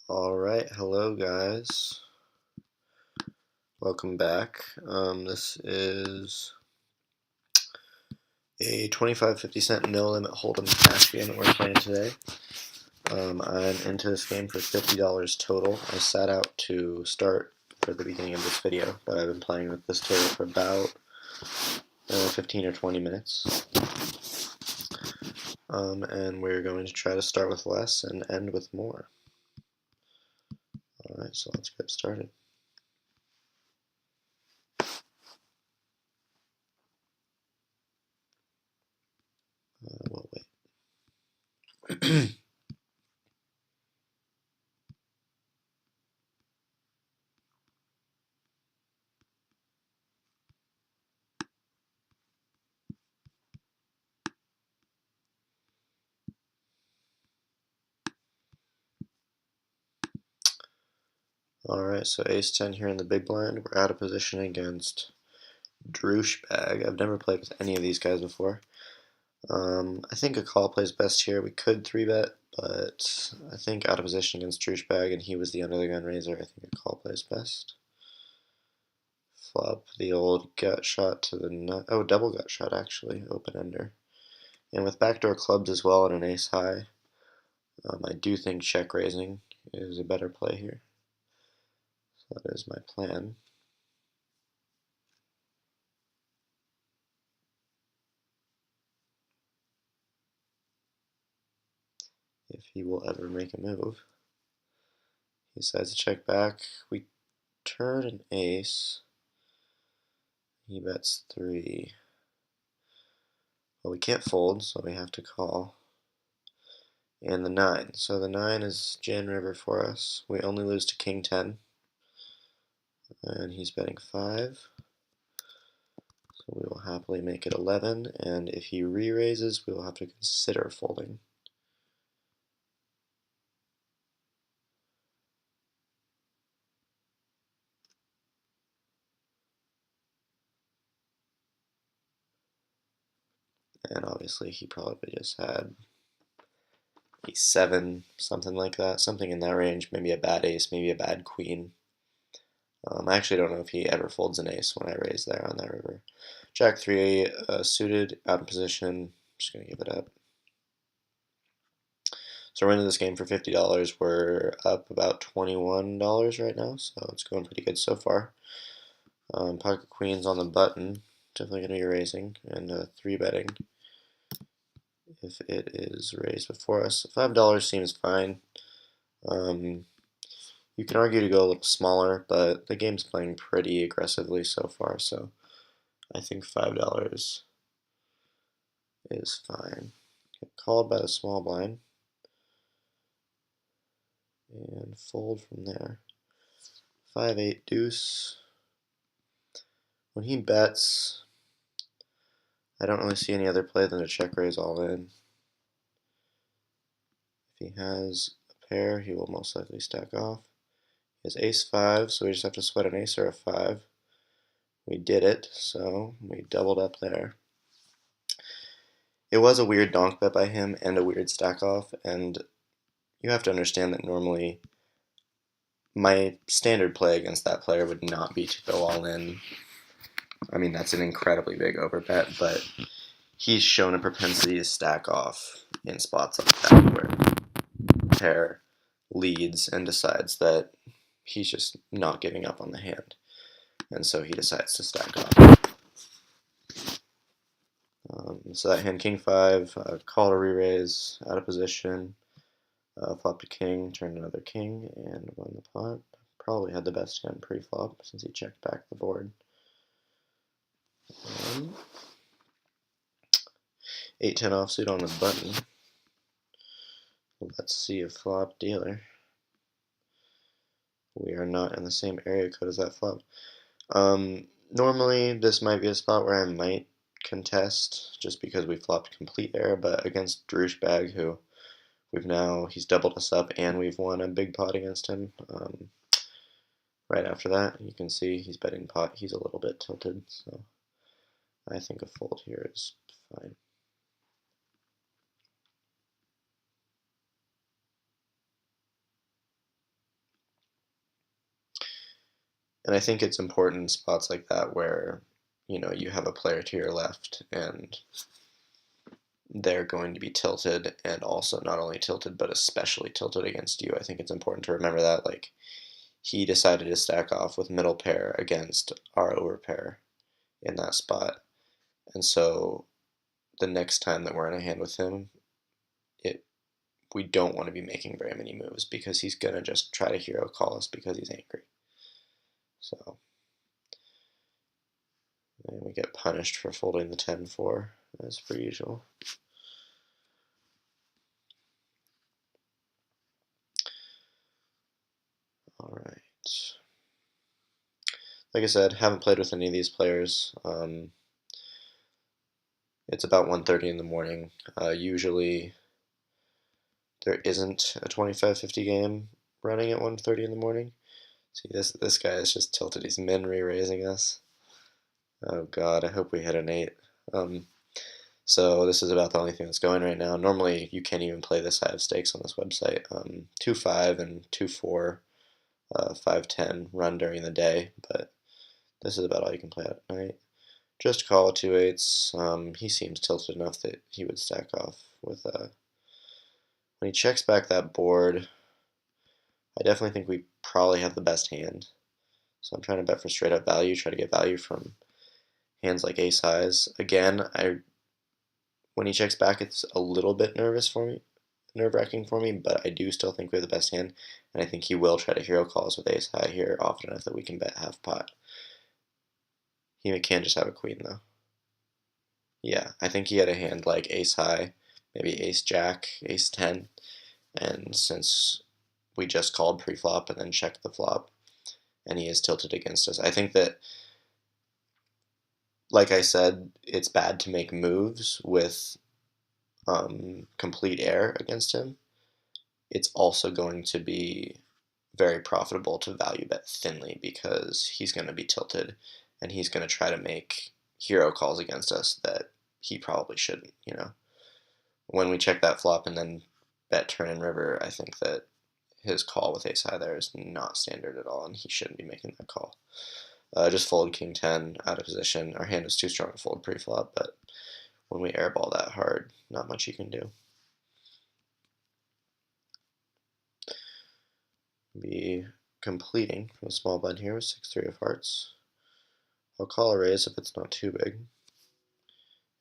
Alright, hello guys. Welcome back. This is a 25-50 cent no limit hold'em cash game that we're playing today. I'm into this game for $50 total. I sat out to start for the beginning of this video, but I've been playing with this total for about 15 or 20 minutes. And we're going to try to start with less and end with more. Alright, so let's get started. We'll wait. Alright, so ace-10 here in the big blind. We're out of position against Drooshbag. I've never played with any of these guys before. I think a call plays best here. We could 3-bet, but I think out of position against Drooshbag, and he was the under the gun raiser, I think a call plays best. Flop the old gut shot to the nut. Oh, double gut shot actually, open ender. And with backdoor clubs as well and an ace high, I do think check raising is a better play here. So that is my plan. If he will ever make a move. He decides to check back. We turn an ace. He bets 3. Well, we can't fold, so we have to call. And the 9. So the 9 is Gin River for us. We only lose to King 10. And he's betting 5. So we will happily make it 11. And if he re-raises, we will have to consider folding. And obviously he probably just had a 7, something like that, something in that range, maybe a bad ace, maybe a bad queen. I actually don't know if he ever folds an ace when I raise there on that river. Jack 3 suited, out of position, I'm just going to give it up. So we're into this game for $50. We're up about $21 right now, so it's going pretty good so far. Pocket queens on the button, definitely going to be raising, and 3-betting if it is raised before us. $5 seems fine. You can argue to go a little smaller, but the game's playing pretty aggressively so far, so I think $5 is fine. Get called by the small blind and fold from there. 5-8 deuce. When he bets, I don't really see any other play than to check raise all in. If he has a pair, he will most likely stack off. He has ace 5, so we just have to sweat an ace or a 5. We did it, so we doubled up there. It was a weird donk bet by him and a weird stack off, and you have to understand that normally my standard play against that player would not be to go all in. I mean, that's an incredibly big overbet, but he's shown a propensity to stack off in spots like that where pair leads and decides that he's just not giving up on the hand, and so he decides to stack off. So that hand king 5, call to re-raise, out of position, flop to king, turn another king, and won the pot. Probably had the best hand pre-flop since he checked back the board. 8-10 offsuit on the button. Let's see a flop dealer. We are not in the same area code as that flop. Normally this might be a spot where I might contest just because we flopped complete air, but against Drooshbag, who he's doubled us up and we've won a big pot against him. Right after that, you can see he's betting pot. He's a little bit tilted, so I think a fold here is fine. And I think it's important in spots like that where, you know, you have a player to your left and they're going to be tilted, and also not only tilted but especially tilted against you. I think it's important to remember that, like, he decided to stack off with middle pair against our overpair in that spot. And so the next time that we're in a hand with him, we don't want to be making very many moves because he's going to just try to hero call us because he's angry. So, and we get punished for folding the 10-4 as per usual. Alright. Like I said, haven't played with any of these players. It's about 1:30 in the morning. Usually there isn't a 25-50 game running at 1:30 in the morning. See, this guy is just tilted. He's min re-raising us. Oh god, I hope we hit an 8. So this is about the only thing that's going right now. Normally you can't even play this high of stakes on this website. 2-5 and 2-4, 5-10 run during the day, but this is about all you can play at night. Just call 2-8s. He seems tilted enough that he would stack off with when he checks back that board. I definitely think we probably have the best hand. So I'm trying to bet for straight up value, try to get value from hands like ace highs. Again, when he checks back, it's a little bit nerve-wracking for me, but I do still think we have the best hand, and I think he will try to hero calls with ace high here often enough that we can bet half pot. He can just have a queen though. Yeah, I think he had a hand like ace high, maybe ace jack, ace 10, and since we just called pre-flop and then checked the flop, and he is tilted against us, I think that, like I said, it's bad to make moves with complete air against him. It's also going to be very profitable to value bet thinly because he's going to be tilted and he's going to try to make hero calls against us that he probably shouldn't, you know. When we check that flop and then bet turn and river, I think that his call with ace high there is not standard at all and he shouldn't be making that call. Just fold king 10 out of position. Our hand is too strong to fold pre-flop, but when we airball that hard, not much you can do. Be completing from a small blind here with 6-3 of hearts. I'll call a raise if it's not too big.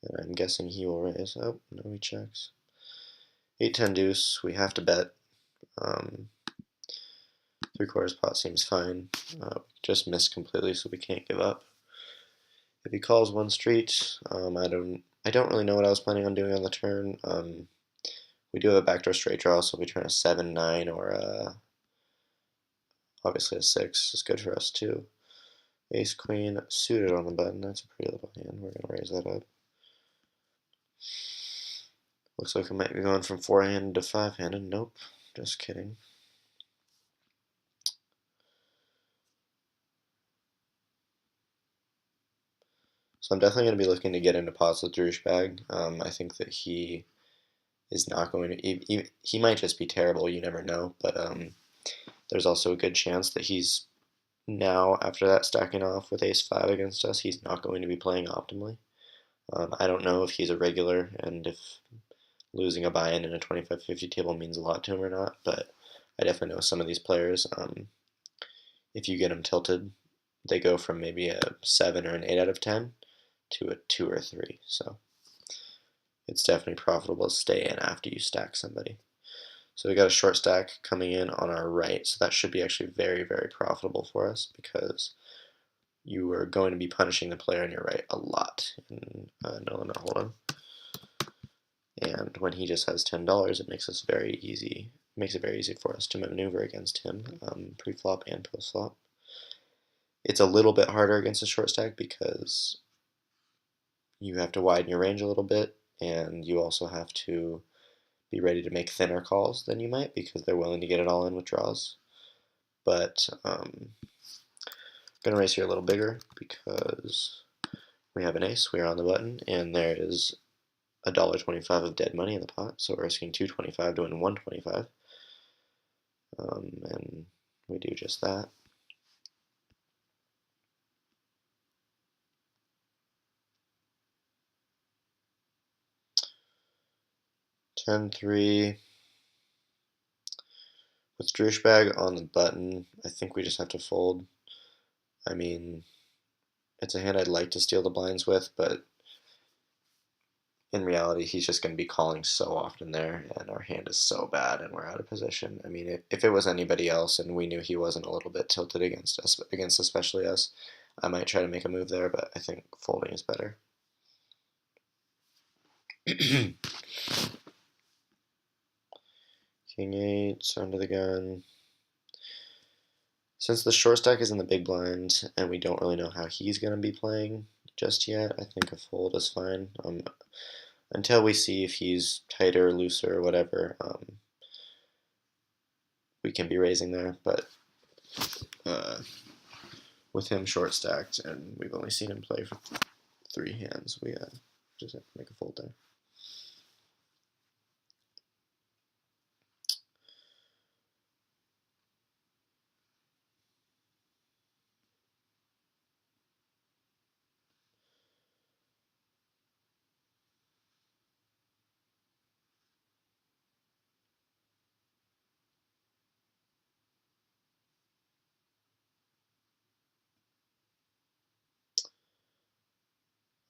And I'm guessing he will raise. Oh, no, he checks. 8-10 deuce, we have to bet. 3/4 pot seems fine. Just missed completely, so we can't give up. If he calls one street, I don't really know what I was planning on doing on the turn. We do have a backdoor straight draw, so we turn a 7-9 or obviously a 6 is good for us too. Ace queen suited on the button. That's a pretty little hand. We're gonna raise that up. Looks like we might be going from 4-handed to 5-handed. Nope, just kidding. So I'm definitely going to be looking to get into pots with douchebag. I think that he is not going to. He might just be terrible. You never know. But there's also a good chance that he's now, after that stacking off with ace 5 against us, he's not going to be playing optimally. I don't know if he's a regular and if losing a buy-in in a 25-50 table means a lot to him or not, but I definitely know some of these players, if you get them tilted, they go from maybe a 7 or an 8 out of 10 to a 2 or 3, so it's definitely profitable to stay in after you stack somebody. So we got a short stack coming in on our right, so that should be actually very, very profitable for us because you are going to be punishing the player on your right a lot. And, no, hold on. And when he just has $10, it makes it very easy for us to maneuver against him, pre-flop and post-flop. It's a little bit harder against a short stack because you have to widen your range a little bit, and you also have to be ready to make thinner calls than you might because they're willing to get it all in with draws. But I'm going to raise here a little bigger because we have an ace, we are on the button, and there is $1.25 of dead money in the pot, so we're risking $2.25 to win $1.25. And we do just that. 10-3. With Drooshbag on the button, I think we just have to fold. I mean, it's a hand I'd like to steal the blinds with, but in reality, he's just going to be calling so often there, and our hand is so bad, and we're out of position. I mean, if it was anybody else, and we knew he wasn't a little bit tilted against us, against especially us, I might try to make a move there, but I think folding is better. King 8, under the gun. Since the short stack is in the big blind, and we don't really know how he's going to be playing just yet, I think a fold is fine. Until we see if he's tighter, looser, or whatever, we can be raising there, but with him short stacked, and we've only seen him play for 3 hands, we just have to make a fold there.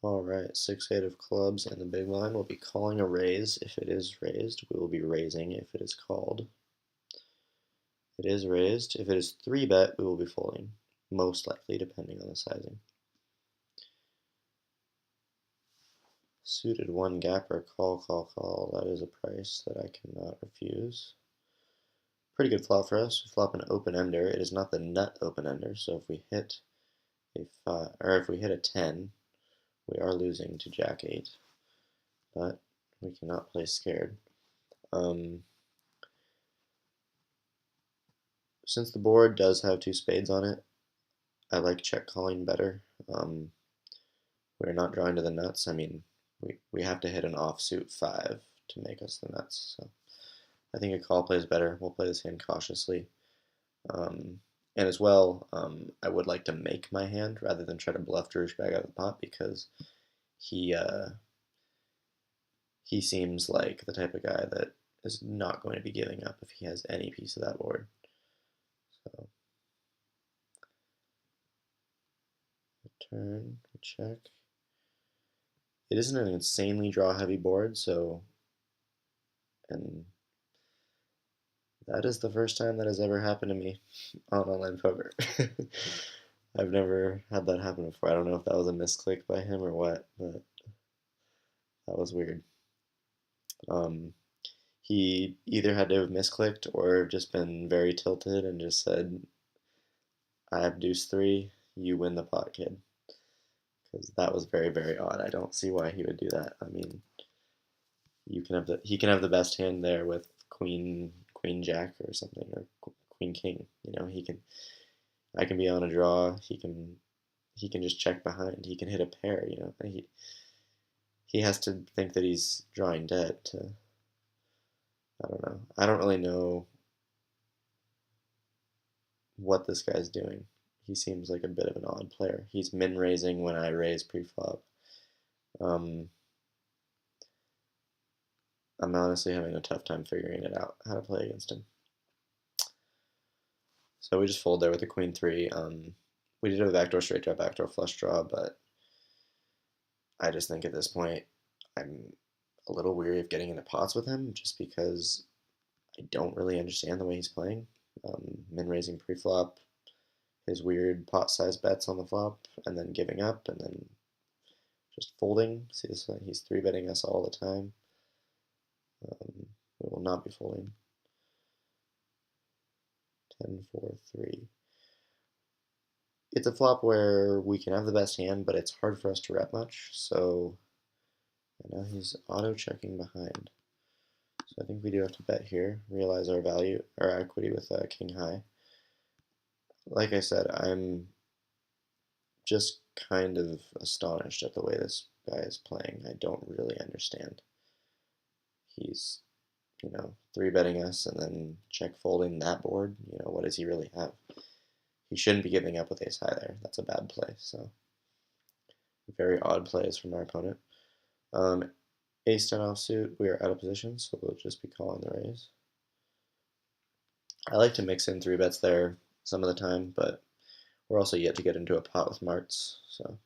Alright, 6-8 of clubs, and the big blind will be calling a raise. If it is raised, we will be raising. If it is called, it is raised. If it is 3-bet, we will be folding, most likely, depending on the sizing. Suited 1-gapper, call. That is a price that I cannot refuse. Pretty good flop for us. We flop an open ender. It is not the nut open ender, so if we hit a 5, or if we hit a 10, we are losing to Jack 8, but we cannot play scared. Since the board does have 2 spades on it, I like check calling better. We're not drawing to the nuts. I mean, we have to hit an offsuit 5 to make us the nuts, so I think a call plays better. We'll play this hand cautiously. And as well, I would like to make my hand rather than try to bluff Drooshbag out of the pot, because he seems like the type of guy that is not going to be giving up if he has any piece of that board. So, turn, check. It isn't an insanely draw-heavy board, so, and that is the first time that has ever happened to me on online poker. I've never had that happen before. I don't know if that was a misclick by him or what, but that was weird. He either had to have misclicked or just been very tilted and just said, I have deuce 3, you win the pot, kid. Because that was very, very odd. I don't see why he would do that. I mean, he can have the best hand there with queen jack or something, or queen king. You know, I can be on a draw. He can just check behind. He can hit a pair. You know, he has to think that he's drawing dead to. I don't know. I don't really know what this guy's doing. He seems like a bit of an odd player. He's min raising when I raise pre-flop. I'm honestly having a tough time figuring it out how to play against him. So we just fold there with the queen 3. We did have a backdoor straight draw, backdoor flush draw, but I just think at this point I'm a little weary of getting into pots with him, just because I don't really understand the way he's playing. Min raising pre-flop, his weird pot size bets on the flop, and then giving up, and then just folding. See this one? He's 3-betting us all the time. We will not be folding. 10-4-3. It's a flop where we can have the best hand, but it's hard for us to rep much, so now he's auto-checking behind. So I think we do have to bet here, realize our value, our equity with king high. Like I said, I'm just kind of astonished at the way this guy is playing. I don't really understand. He's, 3-betting us and then check folding that board. What does he really have? He shouldn't be giving up with ace high there. That's a bad play. So very odd plays from our opponent. Ace-10 offsuit, we are out of position, so we'll just be calling the raise. I like to mix in 3-bets there some of the time, but we're also yet to get into a pot with Marts, so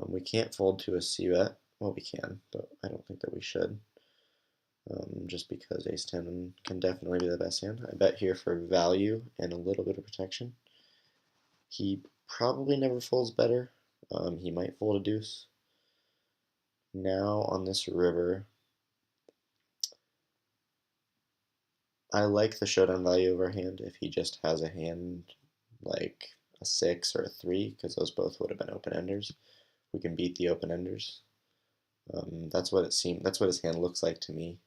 we can't fold to a C-bet. Well, we can, but I don't think that we should. Just because Ace-10 can definitely be the best hand. I bet here for value and a little bit of protection. He probably never folds better. He might fold a deuce. Now on this river, I like the showdown value of our hand if he just has a hand like a 6 or a 3, because those both would have been open-enders. We can beat the open-enders. That's what it seemed. That's what his hand looks like to me.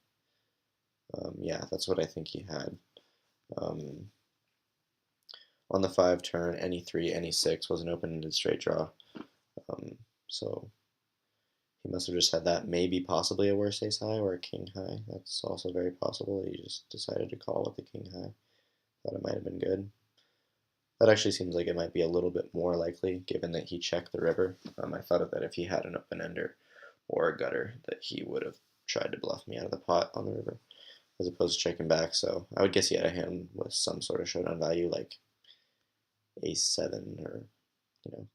Yeah, that's what I think he had. On the 5 turn, any 3, any 6 was an open-ended straight draw. So he must have just had that, maybe possibly a worse ace high or a king high. That's also very possible. He just decided to call with the king high. Thought it might have been good. That actually seems like it might be a little bit more likely, given that he checked the river. I thought of that if he had an open ender or a gutter, that he would have tried to bluff me out of the pot on the river, as opposed to checking back. So I would guess he had a hand with some sort of showdown value, like ace-7 or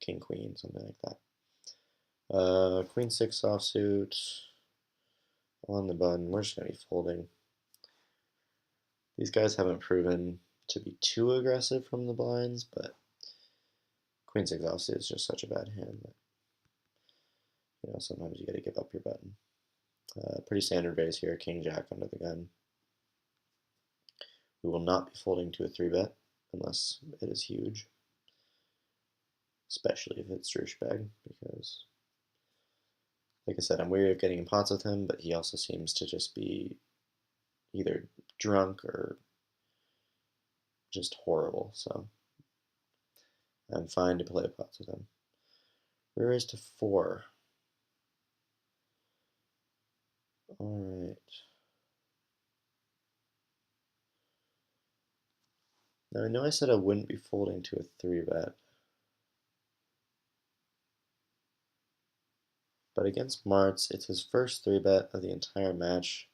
king queen, something like that. Queen 6 offsuit on the button. We're just gonna be folding. These guys haven't proven to be too aggressive from the blinds, but Queen 6 offsuit is just such a bad hand that sometimes you got to give up your button. Pretty standard raise here, King Jack under the gun. We will not be folding to a 3-bet unless it is huge, especially if it's douchebag, because, like I said, I'm weary of getting in pots with him, but he also seems to just be either drunk or just horrible, so I'm fine to play pots with him. We raise to 4. Alright. Now I know I said I wouldn't be folding to a 3-bet, but against Martz, it's his first 3-bet of the entire match.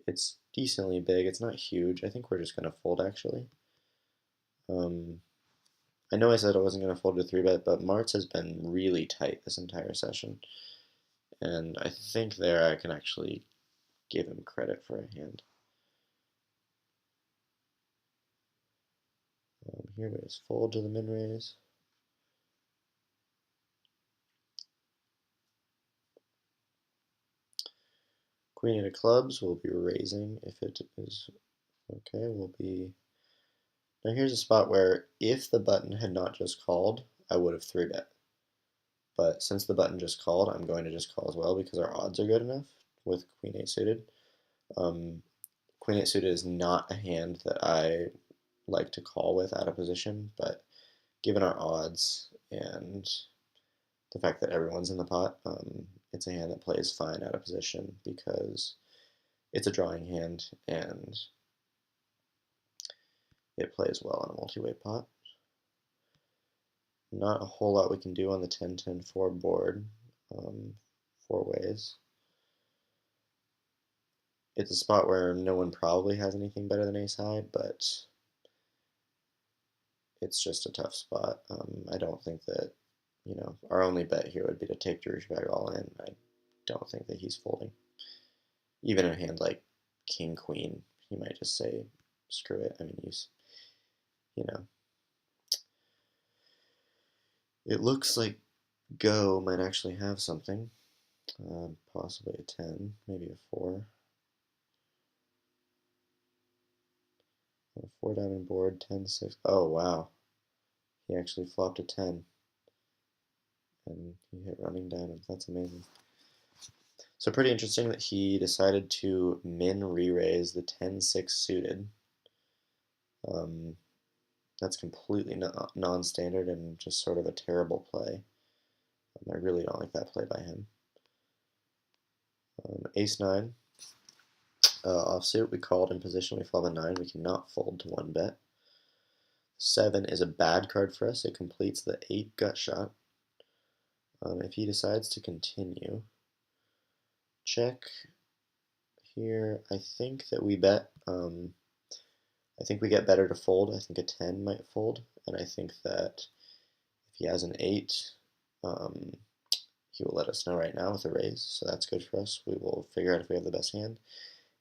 It's decently big. It's not huge. I think we're just going to fold, actually. I know I said I wasn't going to fold to 3-bet, but Martz has been really tight this entire session. And I think there I can actually give him credit for a hand. Here we just fold to the min raise. Queen 8 of clubs will be raising if it is okay. We'll be. Now here's a spot where if the button had not just called, I would have 3-bet. But since the button just called, I'm going to just call as well because our odds are good enough with Queen 8 suited. Queen 8 suited is not a hand that I like to call with out of position, but given our odds and the fact that everyone's in the pot, it's a hand that plays fine out of position because it's a drawing hand and it plays well on a multi-way pot. Not a whole lot we can do on the 10-10-4 board, 4 ways. It's a spot where no one probably has anything better than ace high, but it's just a tough spot. I don't think that, our only bet here would be to take douchebag all in. I don't think that he's folding. Even a hand like king queen, he might just say, screw it. I mean, it looks like go might actually have something. Possibly a 10, maybe a 4. A 4 diamond board, 10-6. Oh, wow. He actually flopped a 10. And he hit running diamonds. That's amazing. So pretty interesting that he decided to min re-raise the 10-6 suited. That's completely non-standard and just sort of a terrible play. I really don't like that play by him. Ace-9. Offsuit, we called in position, we flop a 9. We cannot fold to 1-bet. 7 is a bad card for us. It completes the 8 gut shot. If he decides to continue, check here. I think that we bet. I think we get better to fold. I think a 10 might fold, and I think that if he has an 8, um, he will let us know right now with a raise, so that's good for us. We will figure out if we have the best hand,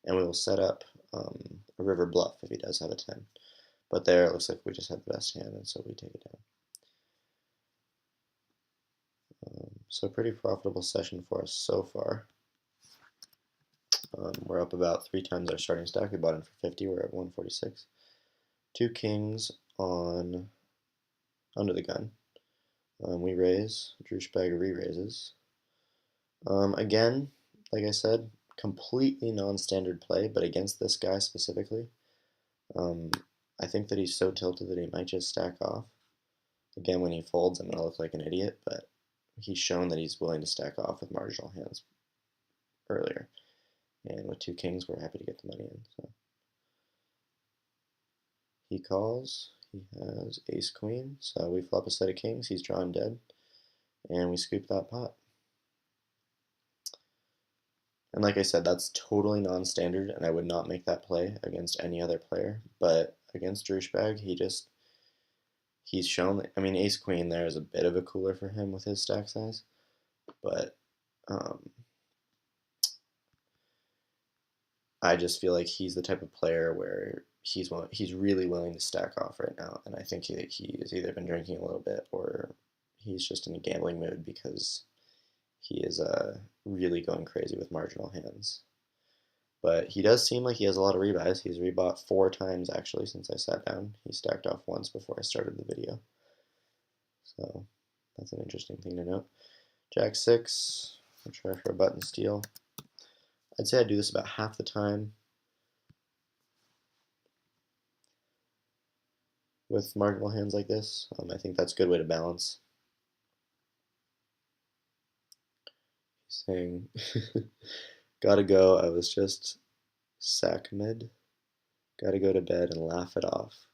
and we will set up a river bluff if he does have a 10. But there it looks like we just have the best hand, and so we take it down. So pretty profitable session for us so far. We're up about 3 times our starting stack. We bought in for 50. We're at 146. 2 kings on under the gun. We raise. Drewsbag re-raises. Again, like I said, completely non-standard play, but against this guy specifically, I think that he's so tilted that he might just stack off. Again, when he folds, I'm going to look like an idiot, but he's shown that he's willing to stack off with marginal hands earlier. And with 2 kings, we're happy to get the money in. So he calls. He has ace queen, so we flop a set of kings. He's drawn dead, and we scoop that pot. And like I said, that's totally non-standard, and I would not make that play against any other player. But against Drewsbag, he's shown that, I mean, ace queen there is a bit of a cooler for him with his stack size, but I just feel like he's the type of player where he's really willing to stack off right now, and I think he has either been drinking a little bit or he's just in a gambling mood because he is really going crazy with marginal hands. But he does seem like he has a lot of rebuys. He's rebought 4 times actually since I sat down. He stacked off once before I started the video. So that's an interesting thing to note. Jack 6, I'll try for a button steal. I'd say I do this about half the time with marginal hands like this. I think that's a good way to balance. He's saying, gotta go, I was just sack mid. Gotta go to bed and laugh it off.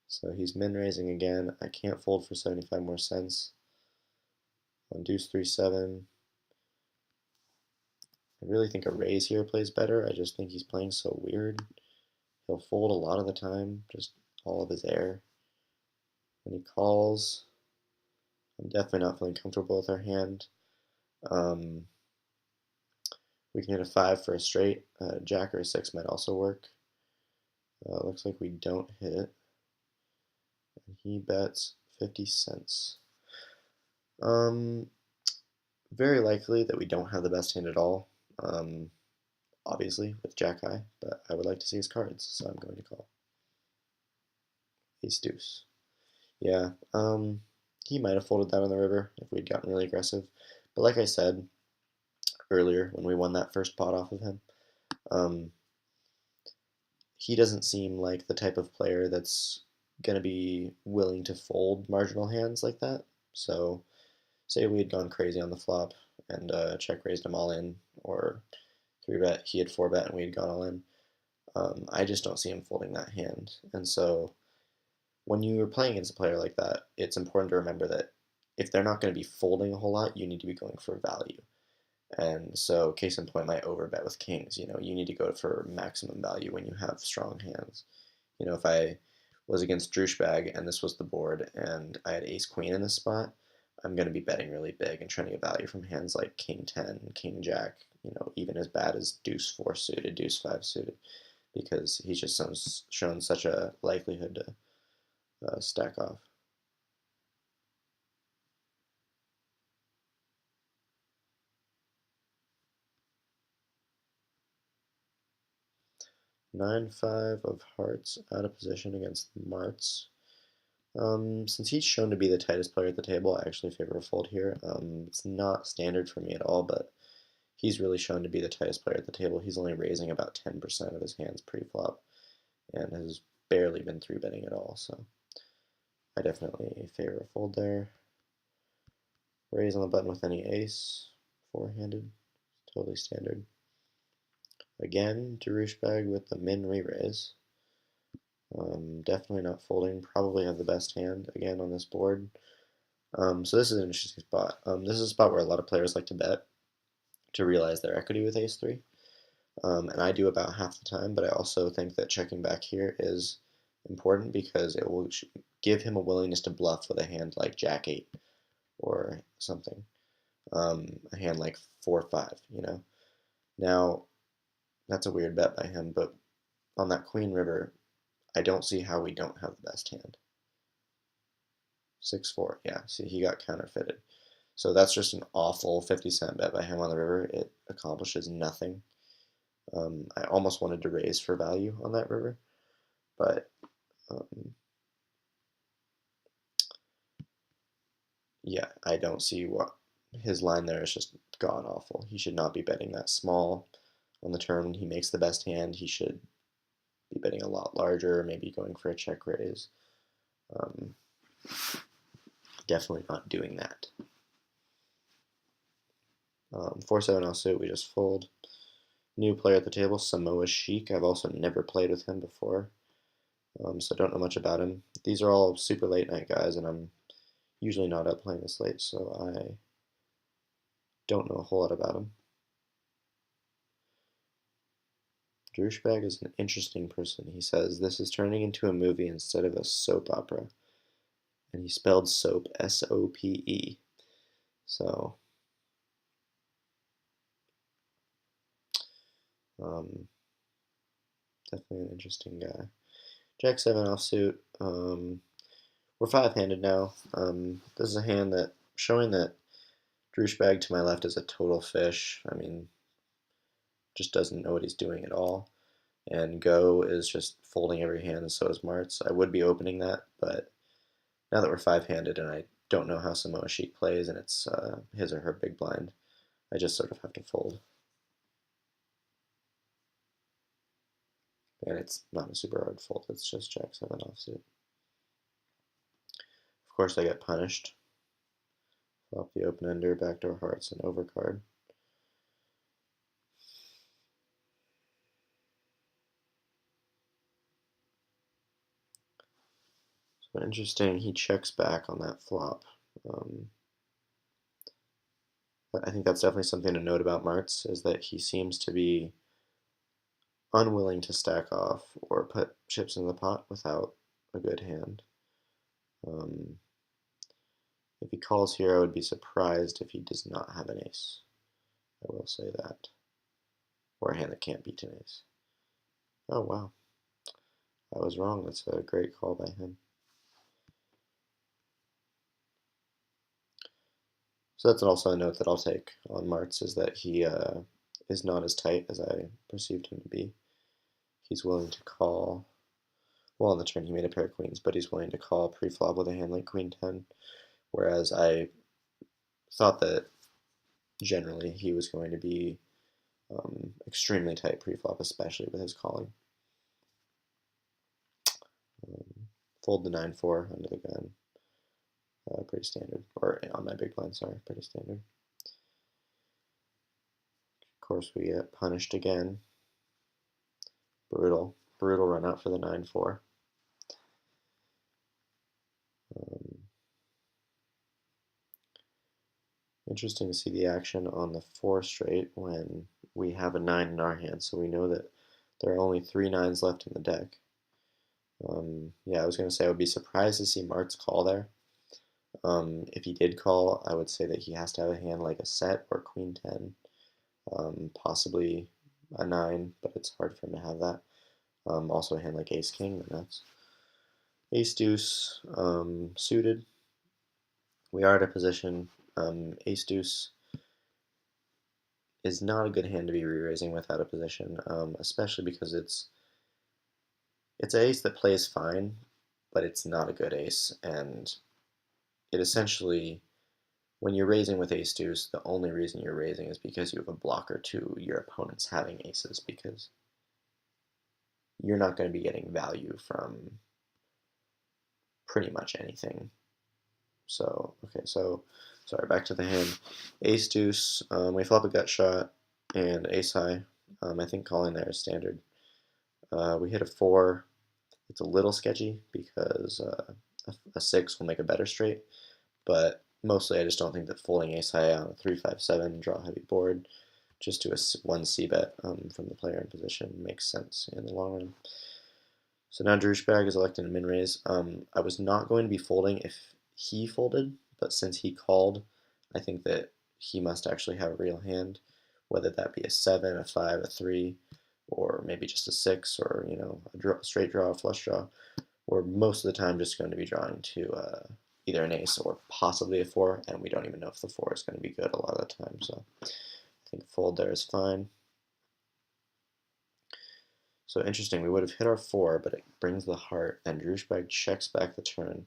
So he's min raising again. I can't fold for 75 more cents. On deuce 3-7. I really think a raise here plays better. I just think he's playing so weird. He'll fold a lot of the time, just all of his air. When he calls, I'm definitely not feeling comfortable with our hand. We can hit a 5 for a straight. Jack or a 6 might also work. Looks like we don't hit it. And he bets 50 cents. Very likely that we don't have the best hand at all. Obviously, with Jack high, but I would like to see his cards, so I'm going to call. Ace deuce. Yeah, he might have folded that on the river if we'd gotten really aggressive. But like I said earlier, when we won that first pot off of him, he doesn't seem like the type of player that's going to be willing to fold marginal hands like that. So say we had gone crazy on the flop and check raised him all in, or 3-bet, he had 4-bet and we had gone all in. I just don't see him folding that hand. And so when you're playing against a player like that, it's important to remember that if they're not going to be folding a whole lot, you need to be going for value. And so case in point, my overbet with kings, you need to go for maximum value when you have strong hands. If I was against Drewsbag and this was the board and I had ace queen in this spot, I'm going to be betting really big and trying to get value from hands like king 10, king jack, even as bad as deuce 4 suited, deuce 5 suited, because he's just shown such a likelihood to stack off. Nine five of hearts out of position against Martz. Since he's shown to be the tightest player at the table, I actually favor a fold here. It's not standard for me at all, but he's really shown to be the tightest player at the table. He's only raising about 10% of his hands pre-flop and has barely been 3-betting at all, so I definitely favor a fold there. Raise on the button with any ace, 4-handed, totally standard. Again, Drewsbag with the min re-raise. Definitely not folding, probably have the best hand again on this board. So this is an interesting spot. This is a spot where a lot of players like to bet. to realize their equity with ace three. And I do about half the time, but I also think that checking back here is important because it will give him a willingness to bluff with a hand like jack eight or something, a hand like 4-5, you know. Now that's a weird bet by him, but on that queen river, I don't see how we don't have the best hand. 6-4, yeah. See, he got counterfeited. So that's just an awful 50-cent bet by him on the river. It accomplishes nothing. I almost wanted to raise for value on that river, but yeah, I don't see what his line there is just god awful. He should not be betting that small on the turn. He makes the best hand. He should be betting a lot larger, maybe going for a check raise. Definitely not doing that. 4-7 offsuit, we just fold. New player at the table, Samoa Sheik. I've also never played with him before, so don't know much about him. These are all super late night guys, and I'm usually not up playing this late, so I don't know a whole lot about him. Douchebag is an interesting person. He says, this is turning into a movie instead of a soap opera. And he spelled soap, S-O-P-E. So, definitely an interesting guy. Jack 7 offsuit. We're 5-handed now. This is a hand that, showing that Douchebag to my left is a total fish. I mean, just doesn't know what he's doing at all. And Go is just folding every hand, and so is Martz. I would be opening that, but now that we're 5-handed and I don't know how Samoa Sheik plays and it's his or her big blind, I just sort of have to fold. And it's not a super hard fold, it's just Jack 7 offsuit. Of course I get punished. Flop the open ender, backdoor hearts, and overcard. So interesting, he checks back on that flop. But I think that's definitely something to note about Martz, is that he seems to be unwilling to stack off or put chips in the pot without a good hand. If he calls here, I would be surprised if he does not have an ace. I will say that. Or a hand that can't beat an ace. Oh, wow. I was wrong. That's a great call by him. So that's also a note that I'll take on Martz, is that he is not as tight as I perceived him to be. He's willing to call. Well, on the turn he made a pair of queens, but he's willing to call pre-flop with a hand like queen 10, whereas I thought that generally he was going to be extremely tight pre-flop, especially with his calling. Fold the 9-4 under the gun. Pretty standard. Or on my big blind, sorry, pretty standard. Of course, we get punished again. Brutal. Brutal run out for the 9-4. Interesting to see the action on the 4 straight when we have a 9 in our hand, so we know that there are only 3 9s left in the deck. Yeah, I was going to say I would be surprised to see Martz call there. If he did call, I would say that he has to have a hand like a set or queen 10, possibly a 9, but it's hard for him to have that. Also a hand like ace king, the nuts. Ace deuce suited. We are at a position. Ace deuce is not a good hand to be re-raising without a position, especially because it's an ace that plays fine, but it's not a good ace, and it essentially, when you're raising with ace deuce, the only reason you're raising is because you have a blocker to your opponents having aces, because you're not going to be getting value from pretty much anything. So, okay, so, sorry, back to the hand. Ace deuce, we flop a gut shot, and ace high. I think calling there is standard. We hit a 4. It's a little sketchy because a 6 will make a better straight, but mostly I just don't think that folding ace high on a 3-5-7 draw heavy board just do one c-bet from the player in position. Makes sense in the long run. So now Drooshbag is electing a min raise. I was not going to be folding if he folded, but since he called, I think that he must actually have a real hand, whether that be a 7, a 5, a 3, or maybe just a 6, or a straight draw, a flush draw. We're most of the time just going to be drawing to either an ace or possibly a 4, and we don't even know if the 4 is going to be good a lot of the time, so I think fold there is fine. So interesting, we would have hit our 4, but it brings the heart, and Drooshbag checks back the turn.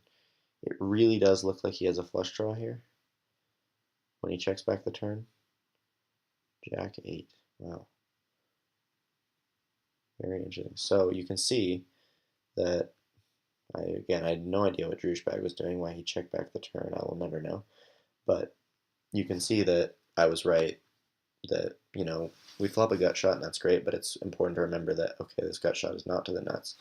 It really does look like he has a flush draw here when he checks back the turn. Jack 8, wow. Very interesting. So you can see that, again, I had no idea what Drooshbag was doing, why he checked back the turn, I will never know. But you can see that I was right, that, we flop a gut shot and that's great, but it's important to remember that, okay, this gut shot is not to the nuts.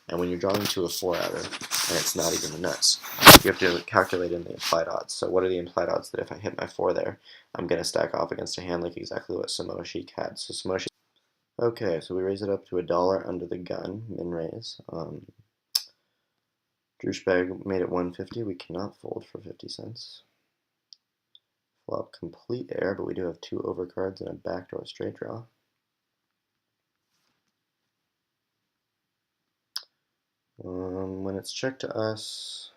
And when you're drawing to a 4-outer, and it's not even the nuts, you have to calculate in the implied odds. So what are the implied odds that if I hit my 4 there, I'm going to stack off against a hand like exactly what Samoshik had. So Samoshik. Okay, so we raise it up to $1 under the gun, min raise. Drooshbag made it 150. We cannot fold for 50 cents. Flop complete air, but we do have 2 overcards and a backdoor straight draw. When it's checked to us,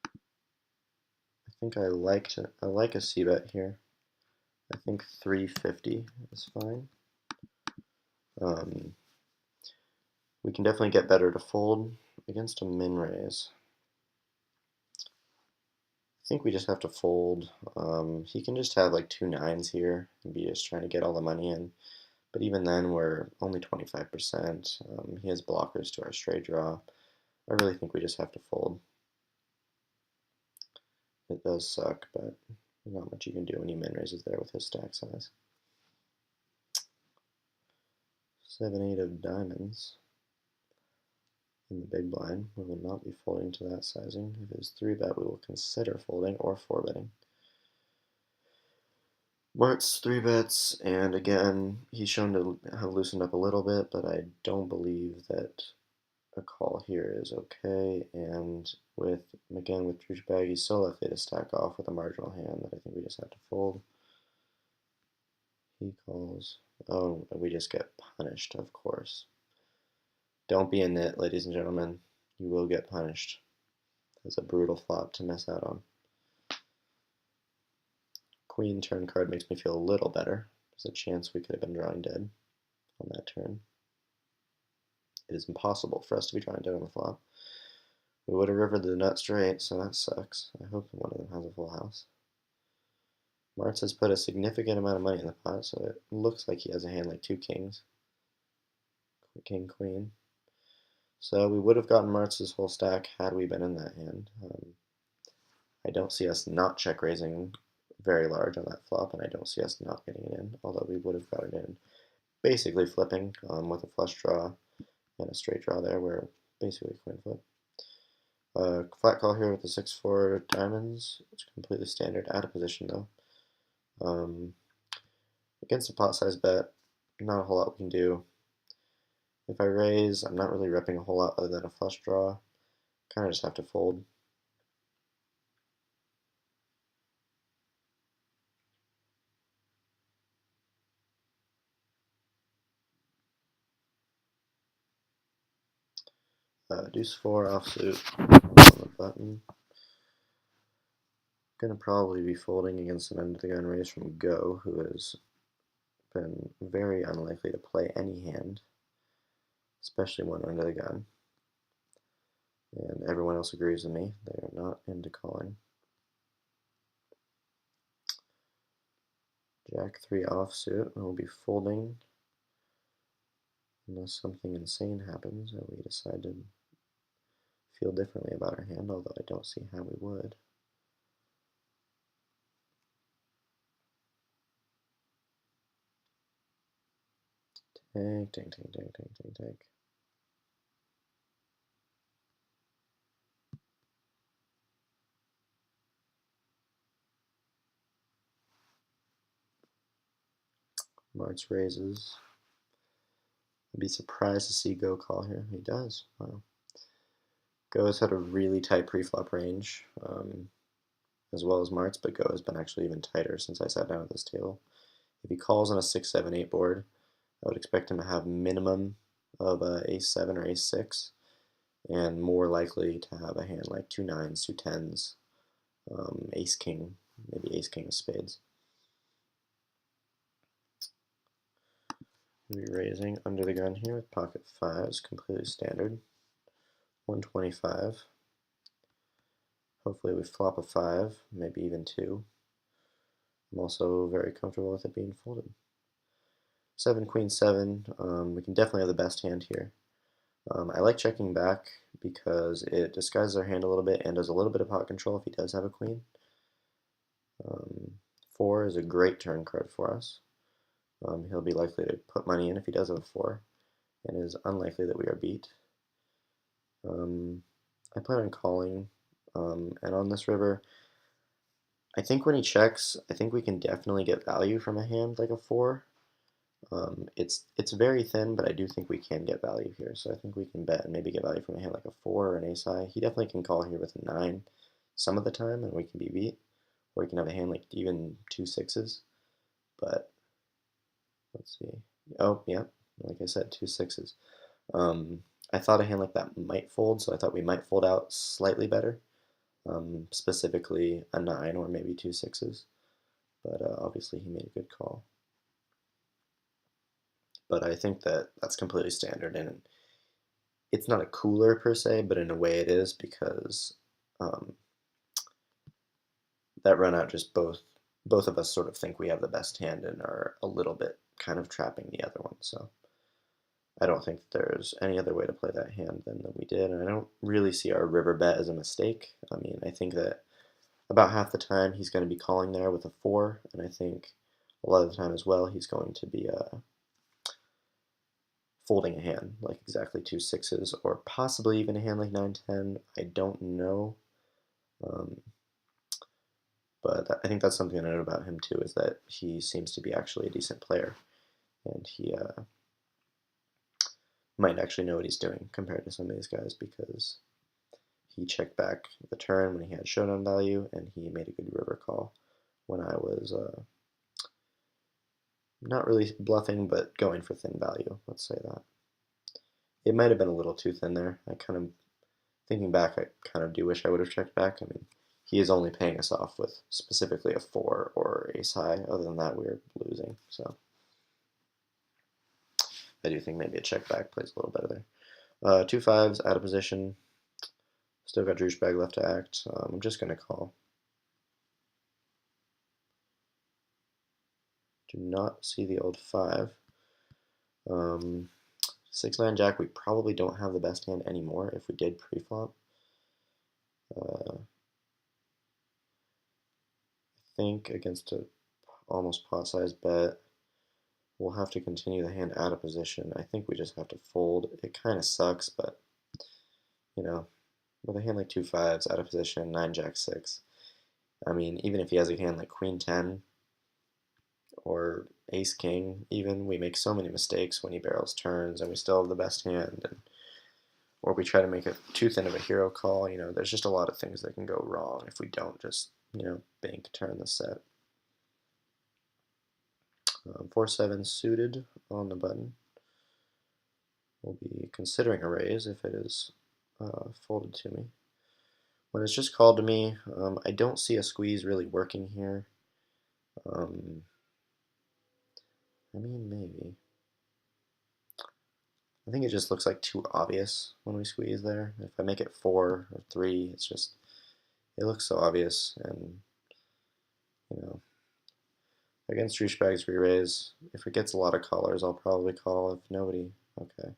I think I like a c-bet here. I think 350 is fine. We can definitely get better to fold against a min raise. I think we just have to fold. He can just have like 2 9s here and be just trying to get all the money in. But even then, we're only 25%. He has blockers to our straight draw. I really think we just have to fold. It does suck, but there's not much you can do when he min raises there with his stack size. 7, 8 of diamonds in the big blind. We will not be folding to that sizing. If it is 3-bet, we will consider folding or 4-betting. Mart's 3-bets, and again, he's shown to have loosened up a little bit, but I don't believe that a call here is okay. And with Drooshbag, he's so likely to stack off with a marginal hand that I think we just have to fold. He calls. Oh, we just get punished, of course. Don't be a nit, ladies and gentlemen. You will get punished. That's a brutal flop to miss out on. Queen turn card makes me feel a little better. There's a chance we could have been drawing dead on that turn. It is impossible for us to be drawing dead on the flop. We would have rivered the nut straight, so that sucks. I hope one of them has a full house. Martz has put a significant amount of money in the pot, so it looks like he has a hand like 2 kings. King, queen. So we would have gotten Martz's whole stack had we been in that hand. I don't see us not check raising very large on that flop, and I don't see us not getting it in, although we would have got it in. Basically flipping with a flush draw and a straight draw there, we're basically coin flip. Flat call here with the 6-4 diamonds. It's completely standard, out of position though. Against a pot size bet, not a whole lot we can do. If I raise, I'm not really repping a whole lot other than a flush draw. Kind of just have to fold. Deuce 4 offsuit on the button. Gonna probably be folding against an under the gun raise from Go, who has been very unlikely to play any hand, especially one under the gun. And everyone else agrees with me, they are not into calling. Jack 3 offsuit, and we'll be folding unless something insane happens and we decide to feel differently about our hand, although I don't see how we would. Tank, tank, tank, tank, tank, tank, tank. Martz raises. I'd be surprised to see Go call here. He does. Wow. Go has had a really tight preflop range, as well as Martz, but Go has been actually even tighter since I sat down at this table. If he calls on a 6, 7, 8 board, I would expect him to have minimum of ace 7 or ace 6, and more likely to have a hand like 2 9s, 2 10s, ace king, maybe ace king of spades. We'll be raising under the gun here with pocket 5s, completely standard. 125. Hopefully we flop a 5, maybe even 2. I'm also very comfortable with it being folded. 7, Queen 7, we can definitely have the best hand here. I like checking back because it disguises our hand a little bit and does a little bit of pot control if he does have a queen. 4 is a great turn card for us. He'll be likely to put money in if he does have a 4, and it is unlikely that we are beat. I plan on calling, and on this river, I think when he checks, I think we can definitely get value from a hand like a 4. It's very thin, but I do think we can get value here, so I think we can bet and maybe get value from a hand like a 4 or an ace high. He definitely can call here with a 9 some of the time, and we can be beat. Or we can have a hand like even 2 6s, but let's see. Oh, yeah, like I said, 2 6s. I thought a hand like that might fold, so I thought we might fold out slightly better, specifically a 9 or maybe 2 6s, but obviously he made a good call. But I think that that's completely standard, and it's not a cooler per se, but in a way it is because that run out just both of us sort of think we have the best hand and are a little bit kind of trapping the other one. So I don't think there's any other way to play that hand than that we did, and I don't really see our river bet as a mistake. I mean, I think that about half the time he's going to be calling there with a 4, and I think a lot of the time as well he's going to be folding a hand like exactly 2 6s, or possibly even a hand like 9 10. I don't know. But I think that's something I know about him too, is that he seems to be actually a decent player, and he might actually know what he's doing compared to some of these guys, because he checked back the turn when he had showdown value, and he made a good river call when I was not really bluffing, but going for thin value, let's say that. It might have been a little too thin there. Thinking back, I kind of do wish I would have checked back. I mean, he is only paying us off with specifically a 4 or ace high. Other than that, we're losing. So I do think maybe a check back plays a little better there. 2 5s, out of position. Still got douchebag left to act. I'm just going to call. Do not see the old 5. 6 9 jack, we probably don't have the best hand anymore if we did pre-flop. I think against a almost pot-sized bet, we'll have to continue the hand out of position. I think we just have to fold. It kind of sucks, but, you know, with a hand like 2 5s, out of position, 9 jack 6, I mean, even if he has a hand like queen 10 or ace king, even, we make so many mistakes when he barrels turns, and we still have the best hand, or we try to make it too thin of a hero call. You know, there's just a lot of things that can go wrong if we don't just, bank turn the set. 4 7 suited on the button. We'll be considering a raise if it is folded to me. When it's just called to me, I don't see a squeeze really working here. I mean, maybe. I think it just looks like too obvious when we squeeze there. If I make it 4 or 3, it's just, it looks so obvious, and, against douchebags we raise. If it gets a lot of callers, I'll probably call. If nobody, okay.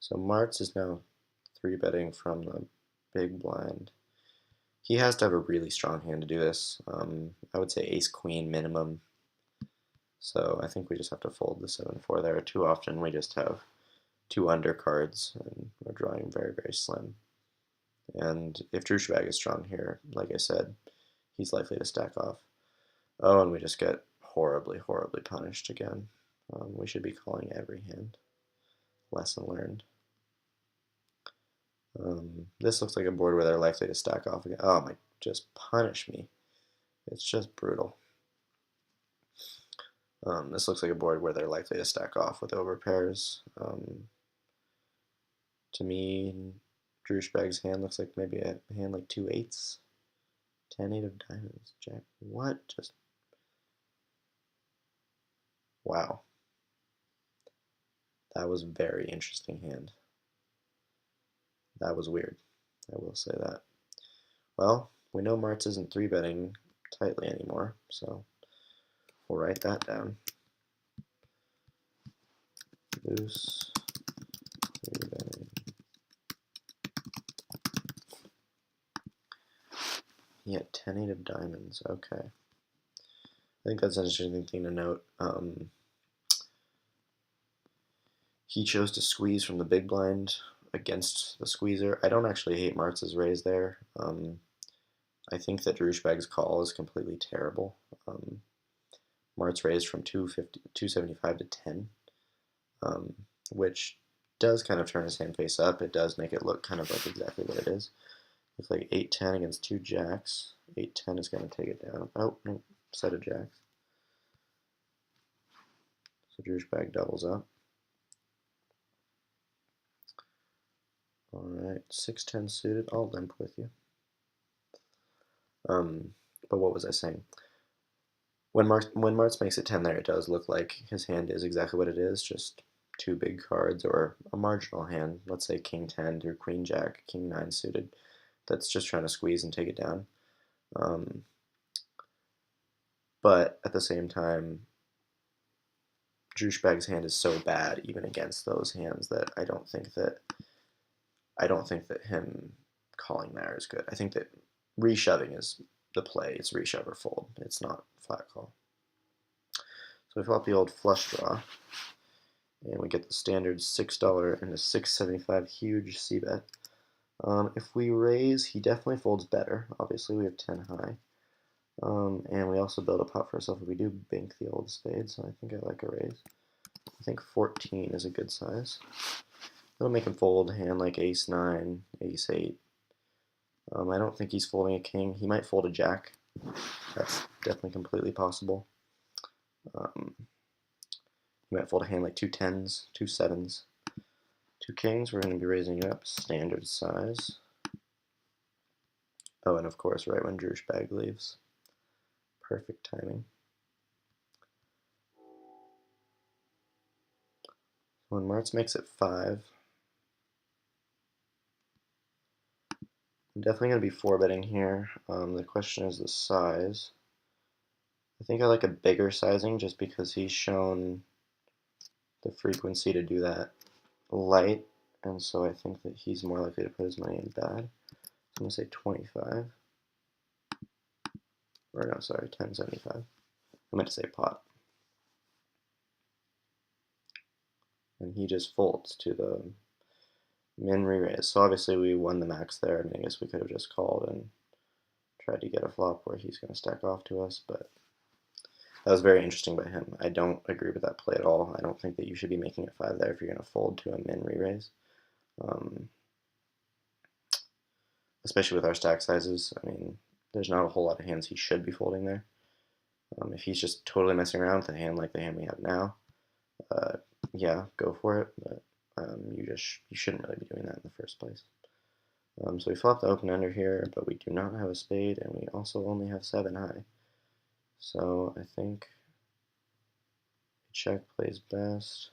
So Martz is now 3-betting from the big blind. He has to have a really strong hand to do this. I would say ace queen minimum. So I think we just have to fold the 7-4 there. Too often we just have 2 undercards, and we're drawing very, very slim. And if douchebag is strong here, like I said, he's likely to stack off. Oh, and we just get horribly, horribly punished again. We should be calling every hand. Lesson learned. This looks like a board where they're likely to stack off again. Oh my, just punish me. It's just brutal. This looks like a board where they're likely to stack off with overpairs. To me, Drewshbag's hand looks like maybe a hand like 2 8s. 10-8 of diamonds. Jack. What? Just. Wow. That was a very interesting hand. That was weird. I will say that. Well, we know Martz isn't 3-betting tightly anymore, so we'll write that down. Loose 3-betting. Yeah, 10-8 of diamonds. Okay. I think that's an interesting thing to note. He chose to squeeze from the big blind against the squeezer. I don't actually hate Martz's raise there. I think that Drewshbag's call is completely terrible. Martz raised from 275 to 10, which does kind of turn his hand face up. It does make it look kind of like exactly what it is. Looks like 8-10 against 2 jacks. 8-10 is going to take it down. Oh, no, set of jacks. So Drewshbag doubles up. Alright, 6-10 suited. I'll limp with you. But what was I saying? When Martz makes it 10 there, it does look like his hand is exactly what it is, just 2 big cards or a marginal hand. Let's say King 10 through Queen Jack, King 9 suited. That's just trying to squeeze and take it down. But at the same time, Drewshbag's hand is so bad even against those hands that I don't think that him calling there is good. I think that reshoving is the play. It's reshove or fold. It's not flat call. So we flop the old flush draw, and we get the standard $6 and a $6.75 huge c-bet. If we raise, he definitely folds better. Obviously, we have 10 high. And we also build a pot for ourselves if we do bink the old spade, so I think I like a raise. I think 14 is a good size. It'll make him fold a hand like ace 9, ace 8. I don't think he's folding a king. He might fold a jack. That's definitely completely possible. He might fold a hand like 2 10s, 2 7s, 2 kings. We're going to be raising it up standard size. Oh, and of course, right when Drewshbag leaves. Perfect timing. When Martz makes it 5, I'm definitely going to be 4-betting here. The question is the size. I think I like a bigger sizing just because he's shown the frequency to do that light, and so I think that he's more likely to put his money in bad. So I'm going to say 25. Or no, sorry, 10.75. I meant to say pot. And he just folds to the min re-raise. So obviously we won the max there, and I guess we could have just called and tried to get a flop where he's going to stack off to us, but that was very interesting by him. I don't agree with that play at all. I don't think that you should be making a 5 there if you're going to fold to a min re-raise. Especially with our stack sizes. I mean, there's not a whole lot of hands he should be folding there. If he's just totally messing around with a hand like the hand we have now, yeah, go for it, but you shouldn't really be doing that in the first place. So we flop the open ender here, but we do not have a spade, and we also only have 7 high. So I think check plays best.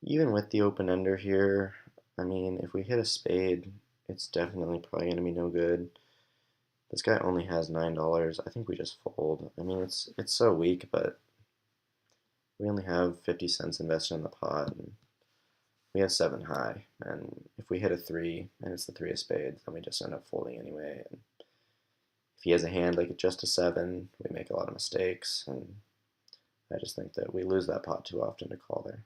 Even with the open ender here, I mean, if we hit a spade, it's definitely probably going to be no good. This guy only has $9. I think we just fold. I mean, it's so weak, but we only have 50 cents invested in the pot, and we have 7 high. And if we hit a 3 and it's the 3 of spades, then we just end up folding anyway. And if he has a hand like just a 7, we make a lot of mistakes, and I just think that we lose that pot too often to call there.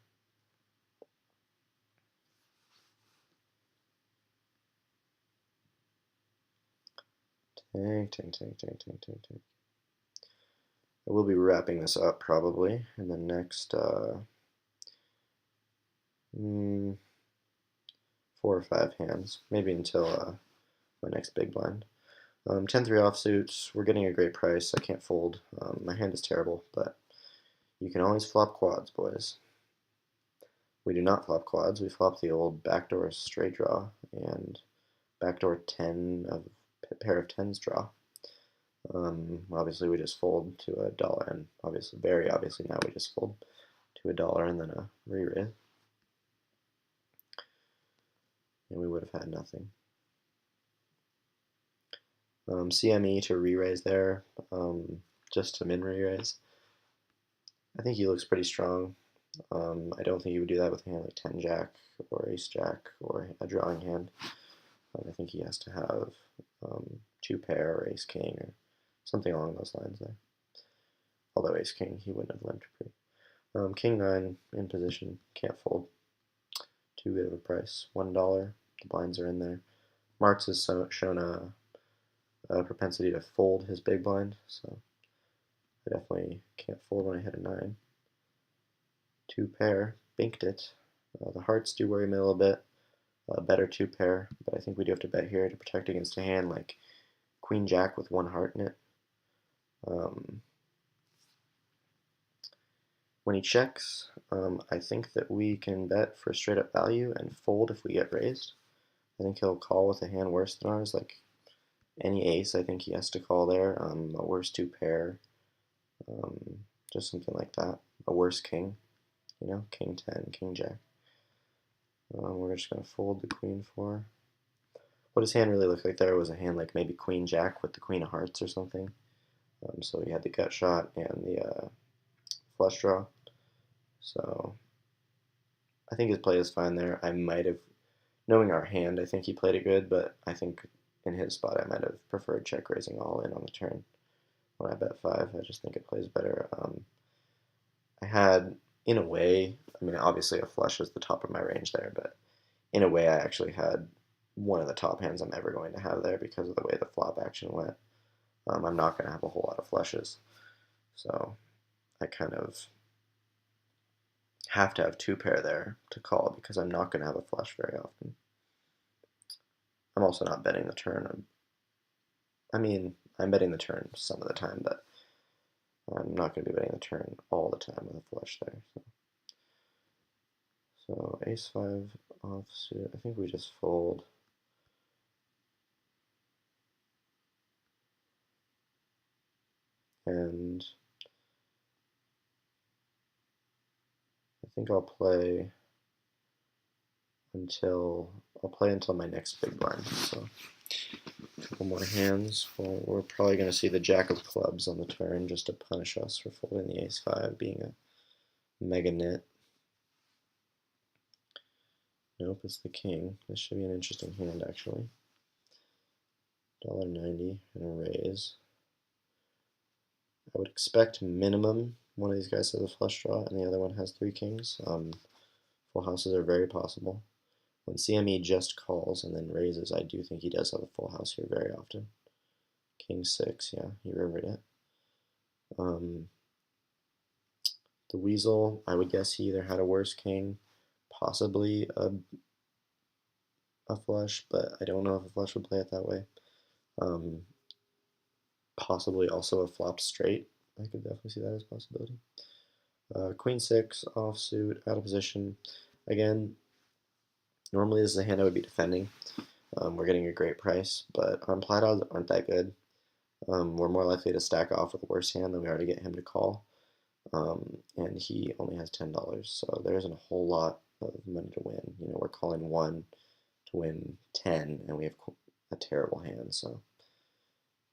Tank, tank, tank, tank, tank, tank, tank. I will be wrapping this up probably in the next 4 or 5 hands, maybe until my next big blind. 10-3 offsuits, we're getting a great price. I can't fold. My hand is terrible, but you can always flop quads, boys. We do not flop quads. We flop the old backdoor straight draw and backdoor 10 of pair of tens draw. Obviously, we just fold to $1, and obviously, very obviously, now we just fold to $1 and then a re-raise, and we would have had nothing. CME to re-raise there, just to min re-raise. I think he looks pretty strong. I don't think he would do that with a hand like 10-jack or ace-jack or a drawing hand. I think he has to have 2-pair or ace-king or something along those lines there. Although ace-king, he wouldn't have limped pretty. King-9 in position, can't fold. Too good of a price. $1, the blinds are in there. Marks has shown a propensity to fold his big blind, so I definitely can't fold when I hit a 9. 2-pair, binked it. The hearts do worry me a little bit. Better 2-pair, but I think we do have to bet here to protect against a hand like Queen-Jack with 1 heart in it. When he checks, I think that we can bet for straight up value and fold if we get raised. I think he'll call with a hand worse than ours, like any ace. I think he has to call there. A worse 2-pair, just something like that. A worse king, you know, king 10, king jack. We're just gonna fold the queen 4. What his hand really looked like there was a hand like maybe queen jack with the queen of hearts or something. So he had the gut shot and the flush draw. So I think his play is fine there. I might have, knowing our hand, I think he played it good, but I think in his spot I might have preferred check raising all in on the turn when I bet 5. I just think it plays better. I had, in a way, I mean, obviously a flush is the top of my range there, but in a way I actually had one of the top hands I'm ever going to have there because of the way the flop action went. I'm not going to have a whole lot of flushes, so I kind of have to have 2-pair there to call because I'm not going to have a flush very often. I'm also not betting the turn. I mean, I'm betting the turn some of the time, but I'm not going to be betting the turn all the time with a flush there. So ace-5 offsuit, I think we just fold. And I think I'll play until my next big blind. So a couple more hands. Well, we're probably going to see the jack of clubs on the turn just to punish us for folding the ace-5 being a mega nit. Nope, it's the king. This should be an interesting hand actually. $1.90 and a raise. I would expect minimum one of these guys has a flush draw and the other one has 3 kings. Full houses are very possible. When CME just calls and then raises, I do think he does have a full house here very often. King 6, yeah, he rivered it. The weasel, I would guess he either had a worse king, possibly a flush, but I don't know if a flush would play it that way. Possibly also a flopped straight. I could definitely see that as a possibility. Queen 6, offsuit, out of position. Again, normally this is a hand I would be defending. We're getting a great price, but our implied odds aren't that good. We're more likely to stack off with a worse hand than we are to get him to call. And he only has $10, so there isn't a whole lot of money to win. You know, we're calling 1 to win 10, and we have a terrible hand, so,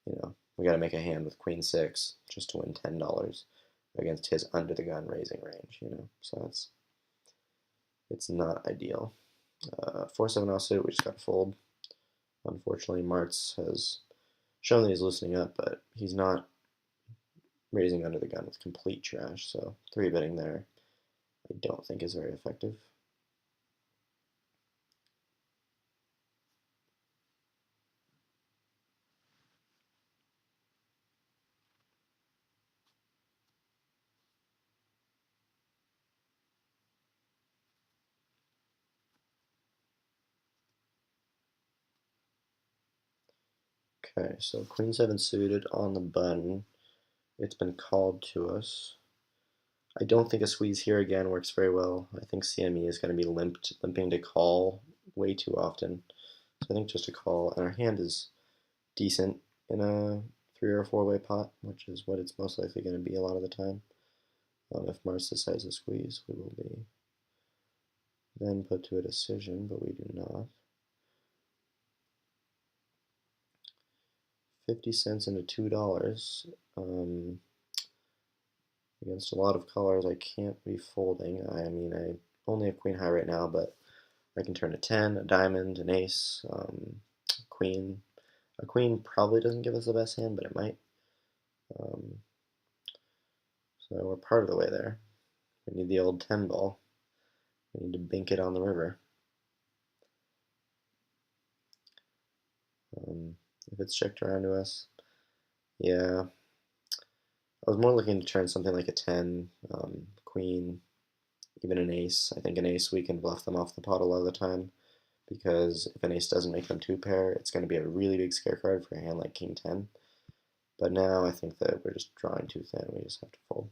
you know, we got to make a hand with Queen 6 just to win $10 against his under-the-gun raising range, you know, so it's not ideal. 4-7 offsuit, we just got to fold. Unfortunately, Martz has shown that he's loosening up, but he's not raising under the gun with complete trash, so 3-betting there I don't think is very effective. Okay, so Queen 7 suited on the button. It's been called to us. I don't think a squeeze here again works very well. I think CME is going to be limping to call way too often. So I think just a call, and our hand is decent in a 3 or 4-way pot, which is what it's most likely going to be a lot of the time. If Mars decides to squeeze, we will be then put to a decision, but we do not. 50 cents into $2. Against a lot of colors, I can't be folding. I mean, I only have queen high right now, but I can turn a 10, a diamond, an ace, queen. A queen probably doesn't give us the best hand, but it might. So we're part of the way there. We need the old 10 ball. We need to bink it on the river. If it's checked around to us, yeah. I was more looking to turn something like a 10, queen, even an ace. I think an ace we can bluff them off the pot a lot of the time, because if an ace doesn't make them 2-pair, it's going to be a really big scare card for a hand like king 10. But now I think that we're just drawing too thin. We just have to fold.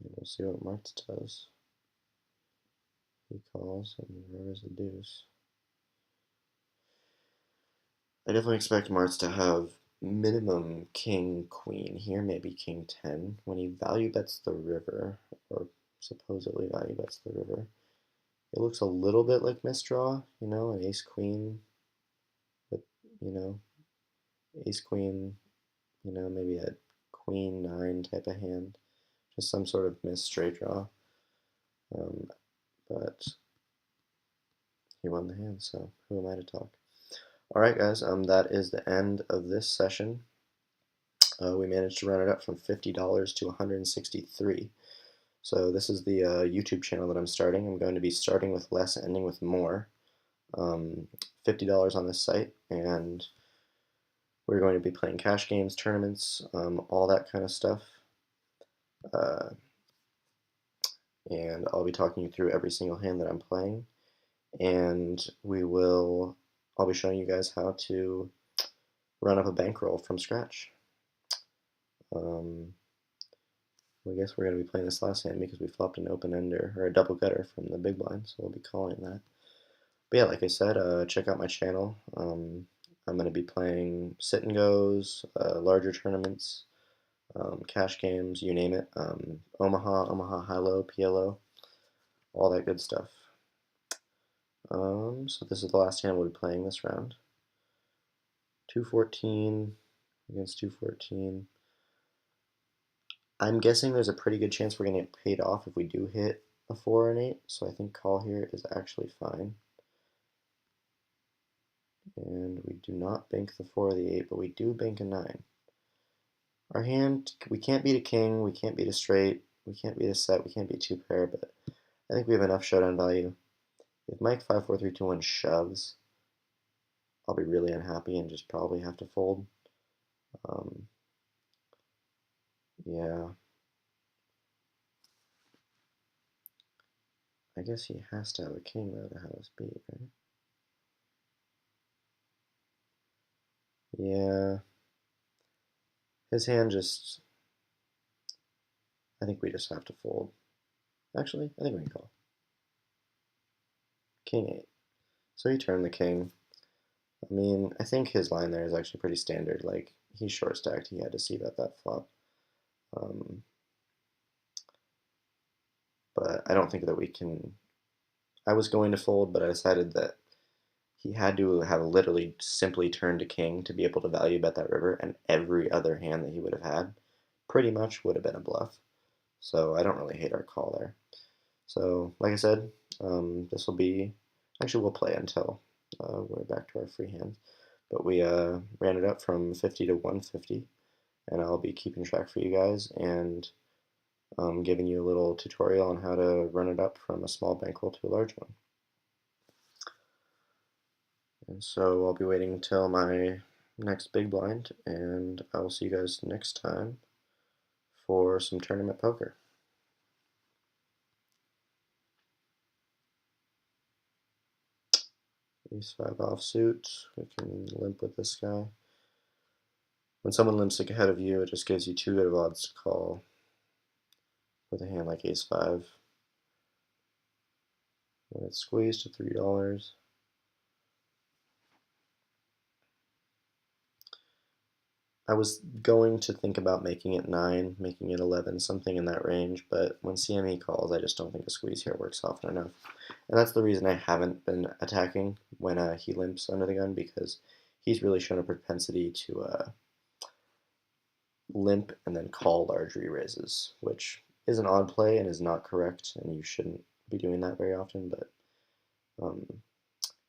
And we'll see what Martz does. He calls, and the river's a deuce. I definitely expect Martz to have minimum king queen here, maybe king 10. When he value bets the river, or supposedly value bets the river, it looks a little bit like misdraw, an ace queen, but ace queen, maybe a queen 9 type of hand, just some sort of miss straight draw. But he won the hand, so who am I to talk? Alright guys, that is the end of this session. We managed to run it up from $50 to $163. So this is the YouTube channel that I'm starting. I'm going to be starting with less, ending with more. $50 on this site, and we're going to be playing cash games, tournaments, all that kind of stuff. And I'll be talking you through every single hand that I'm playing. And I'll be showing you guys how to run up a bankroll from scratch. I guess we're going to be playing this last hand because we flopped an open ender, or a double gutter from the big blind, so we'll be calling that. But yeah, like I said, check out my channel. I'm going to be playing sit and goes, larger tournaments, cash games, you name it, Omaha high-low, PLO, all that good stuff. So this is the last hand we'll be playing this round. 214 against 214. I'm guessing there's a pretty good chance we're going to get paid off if we do hit a 4 or an 8, so I think call here is actually fine. And we do not bank the 4 or the 8, but we do bank a 9. Our hand, we can't beat a king, we can't beat a straight, we can't beat a set, we can't beat 2-pair, but I think we have enough showdown value. If Mike 5, 4, 3, 2, 1 shoves, I'll be really unhappy and just probably have to fold. Yeah. I guess he has to have a king, though, to have us beat, right? Yeah. His hand just... I think we just have to fold. Actually, I think we can call. King 8. So he turned the king. I mean, I think his line there is actually pretty standard. Like, he's short stacked. He had to see about that flop. But I don't think that we can... I was going to fold, but I decided that he had to have literally simply turned a king to be able to value bet that river, and every other hand that he would have had pretty much would have been a bluff. So I don't really hate our call there. So, like I said, this will be... Actually, we'll play until we're back to our free hands. But we ran it up from 50 to 150, and I'll be keeping track for you guys and giving you a little tutorial on how to run it up from a small bankroll to a large one. And so I'll be waiting until my next big blind, and I will see you guys next time for some tournament poker. Ace-5 offsuit. We can limp with this guy. When someone limps ahead of you, it just gives you too good of odds to call with a hand like Ace-5. When it's squeezed to $3. I was going to think about making it 9, making it 11, something in that range, but when CME calls, I just don't think a squeeze here works often enough. And that's the reason I haven't been attacking when he limps under the gun, because he's really shown a propensity to limp and then call large re-raises, which is an odd play and is not correct, and you shouldn't be doing that very often, but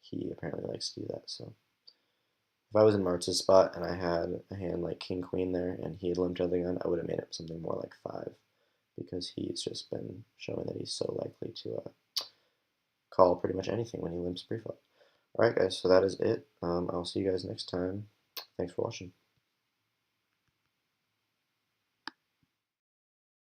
he apparently likes to do that, so. If I was in Martz's spot and I had a hand like King Queen there and he had limped under the gun, I would have made it something more like 5, because he's just been showing that he's so likely to call pretty much anything when he limps preflop. Alright guys, so that is it. I'll see you guys next time. Thanks for watching.